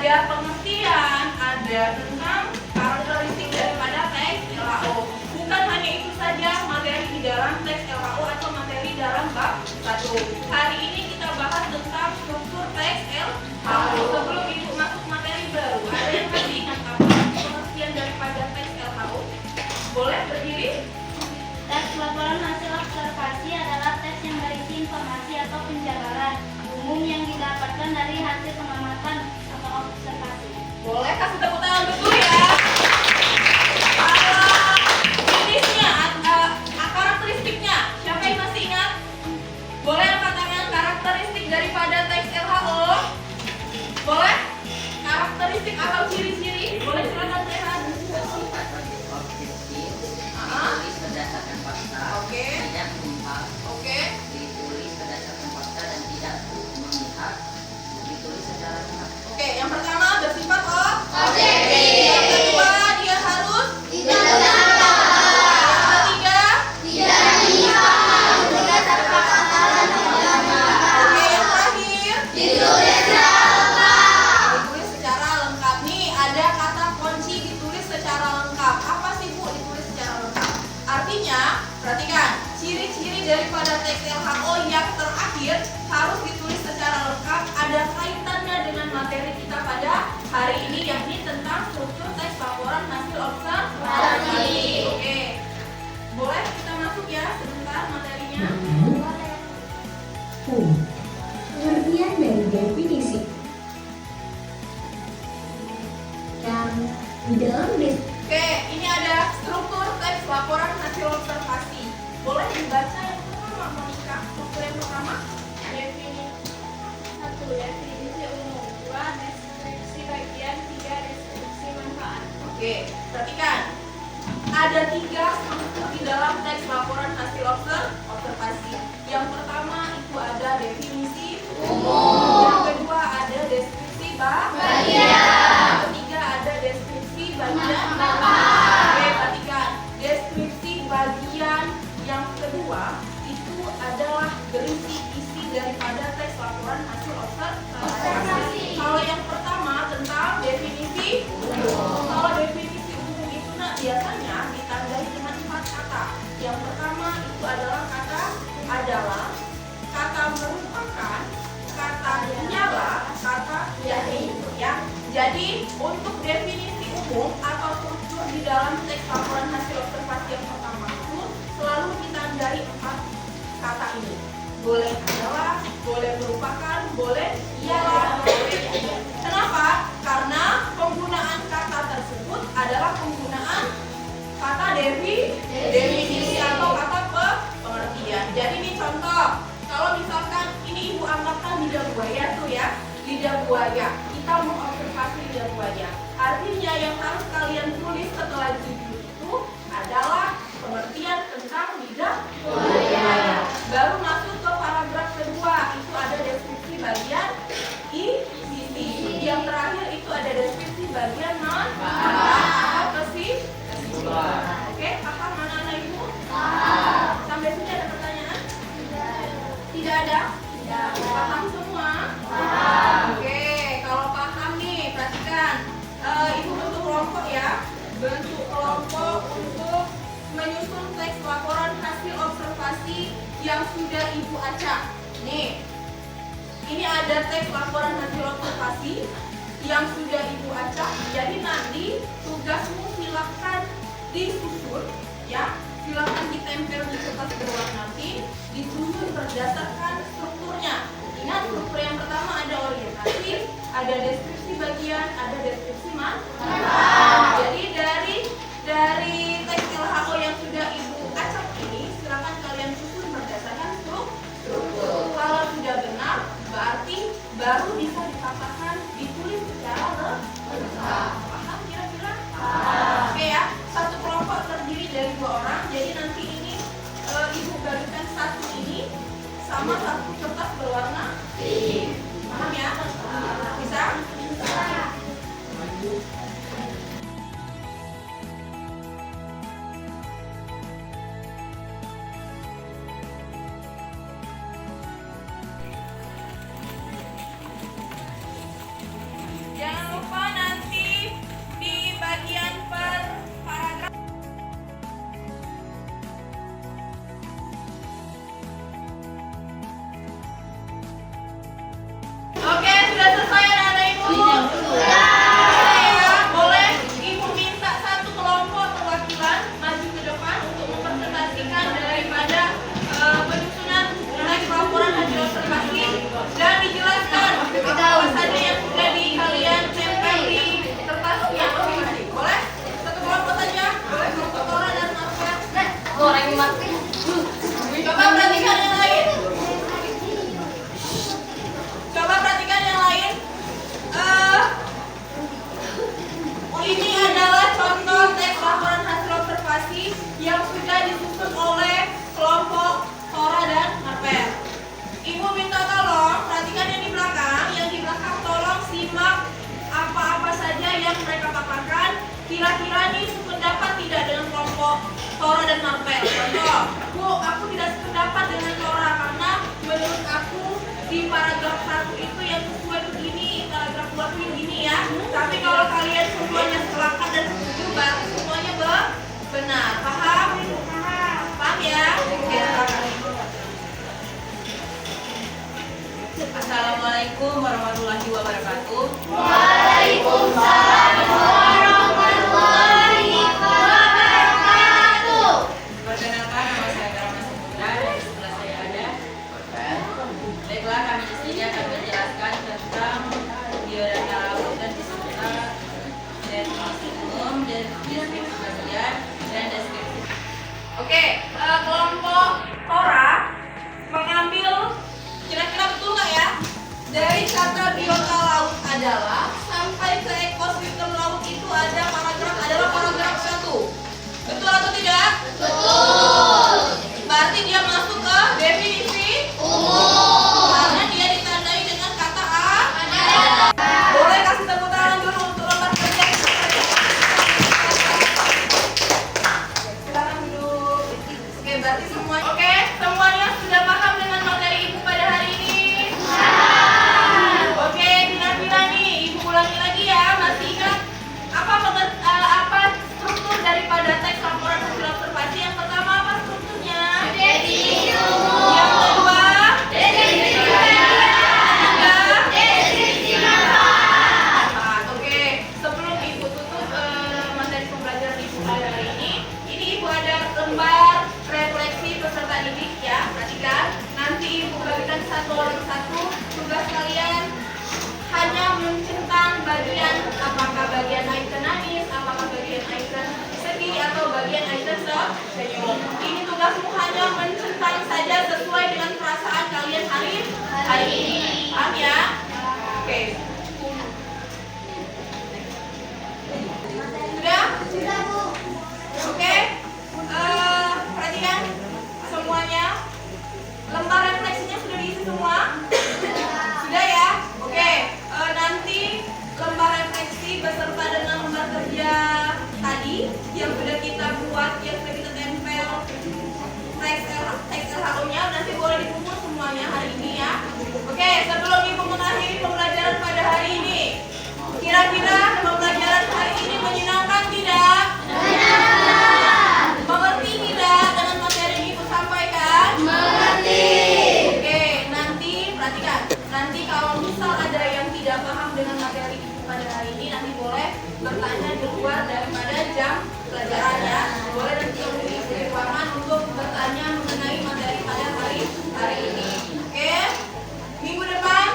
ada pengertian, ada tentang karakteristik daripada teks LHO. Bukan hanya itu saja materi di dalam teks LHO atau materi dalam bab 1. Hari ini kita bahas tentang struktur teks LHO. Sebelum itu masuk materi baru, ada yang masih ingat apa pengertian daripada teks LHO? Boleh berdiri? Teks laporan hasil observasi adalah teks yang berisi informasi atau penjabaran umum yang didapatkan dari hasil pengamatan atau observasi. Boleh kasih tepuk tangan betul ya. Jenisnya, karakteristiknya, siapa yang masih ingat? Boleh angkat tangan karakteristik daripada teks LHO? Boleh? Karakteristik atau ciri-ciri? Boleh silakan lihat. Ditulis berdasarkan fakta, Oke. tidak mengumpat. Oke. Ditulis berdasarkan fakta dan tidak memihak. Ditulis secara lengkap. Oke, yang pertama bersifat Objektif. Yang kedua dia harus Tidak Yang ketiga tidak menyimpang berdasarkan fakta dan pengamatan. Oke, yang terakhir Ditulis secara lengkap. ditulis secara lengkap. Nih ada kata kunci ditulis secara lengkap. Apa sih Bu ditulis secara lengkap? Artinya, perhatikan, ciri-ciri daripada teks LHO yang terakhir harus ditulis secara lengkap, ada kaitannya dengan materi kita pada hari ini, yakni tentang struktur teks laporan hasil observasi. Oke, boleh kita masuk ya sebentar materinya. Pengertian dari definisi. Dan di dalam Oke, ini ada struktur teks laporan hasil observasi. Boleh dibaca yang pertama, Monica? Struktur yang pertama? Definisi 1. Definisi umum. 2. Deskripsi bagian. 3. Deskripsi manfaat. Oke, perhatikan. Ada 3 struktur di dalam teks laporan hasil observasi. Yang pertama itu ada definisi umum. Yang kedua ada deskripsi bagian. Yang ketiga ada deskripsi bagian. Oke, perhatikan. Deskripsi bagian yang kedua itu adalah berisi isi daripada teks laporan hasil observasi. Kalau yang pertama tentang definisi umum. Kalau definisi umum itu biasanya ditandai dengan 4 kata. Yang pertama itu adalah kata adalah, kata merupakan, kata nyala, kata jadi. Ya. Jadi untuk definisi umum atau struktur di dalam teks laporan hasil observasi yang pertama itu selalu ditandai 4 kata ini. Boleh adalah, boleh merupakan, boleh ialah, boleh jadi. Kenapa? Karena penggunaan kata tersebut adalah penggunaan kata definisi atau kata pengertian. Jadi ini contoh, kalau misalkan ini ibu angkatkan lidah buaya tuh ya, lidah buaya. Kita mengobservasi lidah buaya. Artinya yang harus kalian tulis setelah judul itu adalah pengertian tentang lidah buaya. Baru masuk ke paragraf kedua, itu ada deskripsi bagian isi. Yang terakhir itu ada deskripsi bagian atau kesimpulan. Oke, paham anak-anak ibu? Sampai sini ada pertanyaan? Tidak ada? Paham semua? Oke, kalau paham nih, perhatikan. Ibu bentuk kelompok ya. Bentuk kelompok untuk menyusun teks laporan hasil observasi yang sudah ibu acak. Nih, ini ada teks laporan hasil observasi yang sudah ibu acak. Jadi nanti tugasmu silakan disusun ya. Silakan ditempel di kertas berwarna pink, disusun berdasarkan strukturnya. Ingat, struktur yang pertama ada orientasi, ada deskripsi bagian, ada deskripsi manfaat. Jadi dari teks LHO yang sudah ibu acak ini, silakan kalian susun berdasarkan struktur. Kalau sudah benar, berarti baru bisa dikatakan ditulis secara lengkap. Paham kira-kira? Oke ya, satu kelompok terdiri dari 2 orang. Jadi nanti ini ibu bagikan satu ini sama satu kertas berwarna pink. Paham ya? Bisa? Jangan lupa nanti di bagian paragraf. Oke, sudah selesai anak-anak ibu? Ya, boleh ibu minta satu kelompok perwakilan maju ke depan untuk mempresentasikan daripada penyusunan teks laporan hasil observasi dan dijelaskan apa saja yang sudah di kalian tempel di kertas yang masing-masing. Boleh? Satu kelompok saja. Boleh kelompok Tora dan Marvel. Goreng mati. Coba perhatikan yang lain. Coba perhatikan yang lain. Ini adalah contoh teks laporan hasil observasi yang sudah disusun oleh kelompok Tora dan Marvel. Ibu minta tolong perhatikan yang di belakang. Yang di belakang tolong simak apa-apa saja yang mereka paparkan. Kira-kira nih sependapat tidak dengan kelompok Tora dan Marvel. Contoh, Bu, aku tidak sependapat dengan Tora karena menurut aku di paragraf 1 itu yang sesuai begini, paragraf 2 itu yang gini ya. Tapi kalau kalian semuanya sepakat dan setuju, berarti semuanya benar. Paham? Paham ya? Oke, silakan. Assalamualaikum warahmatullahi wabarakatuh. Waalaikumsalam warahmatullahi wabarakatuh. Perkenalkan, nama saya Karama Saputra dan di sebelah saya ada. Baiklah, kami di sini akan menjelaskan tentang biodata laut dan wisata, definisi umum, deskripsi bagian, dan deskripsi. Oke, kelompok Tora mengambil, kira-kira betul nggak ya? Dari kata biota laut adalah sampai ke ekosistem laut itu adalah paragraf 1. Betul atau tidak? Betul. Berarti dia masuk ke definisi umum. Karena dia ditandai dengan kata ada. Boleh kasih tepuk tangan dulu untuk lembar kerja. Silakan duduk. Oke, berarti semuanya sudah paham dengan materi ibu pada hari ini? Oke, kira-kira nih ibu ulangi lagi ya. Masih ingat apa struktur daripada teks laporan hasil observasi? Yang pertama apa strukturnya? Definisi umum. Yang kedua? Deskripsi bagian. Deskripsi manfaat. Oke, sebelum ibu tutup materi pembelajaran ibu pada hari ini ibu ada lembar refleksi peserta didik ya. Perhatikan, nanti ibu bagikan satu orang satu. Tugas kalian hanya mencentang bagian, apakah bagian icon nangis, apakah bagian icon sedih, atau bagian icon senyum. Ini tugasmu hanya mencentang saja sesuai dengan perasaan kalian hari ini. Paham ya? Oke. Sudah? Sudah, Bu. Oke. Perhatikan semuanya. Lembar refleksinya sudah diisi semua? Sudah ya? Oke. Nanti mengakhiri pembelajaran pada hari ini. Kira-kira pembelajaran hari ini menyenangkan tidak? Mengerti tidak dengan materi yang ibu sampaikan? Oke, nanti perhatikan. Nanti kalau misal ada yang tidak paham dengan materi ibu pada hari ini, nanti boleh bertanya di luar daripada jam pelajaran ya. Boleh nanti menghubungi ibu di ruangan untuk bertanya mengenai materi pada hari ini. Oke, minggu depan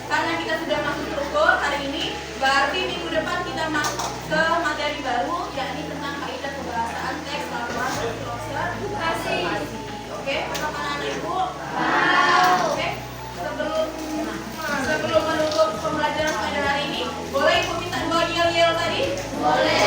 karena kita sudah masuk struktur hari ini, berarti minggu depan kita masuk ke materi baru, yakni tentang kaidah kebahasaan teks laporan observasi. Oke, paham anak-anak ibu? Oke, sebelum menutup pembelajaran pada hari ini, boleh ibu minta 2 yel-yel tadi? Boleh.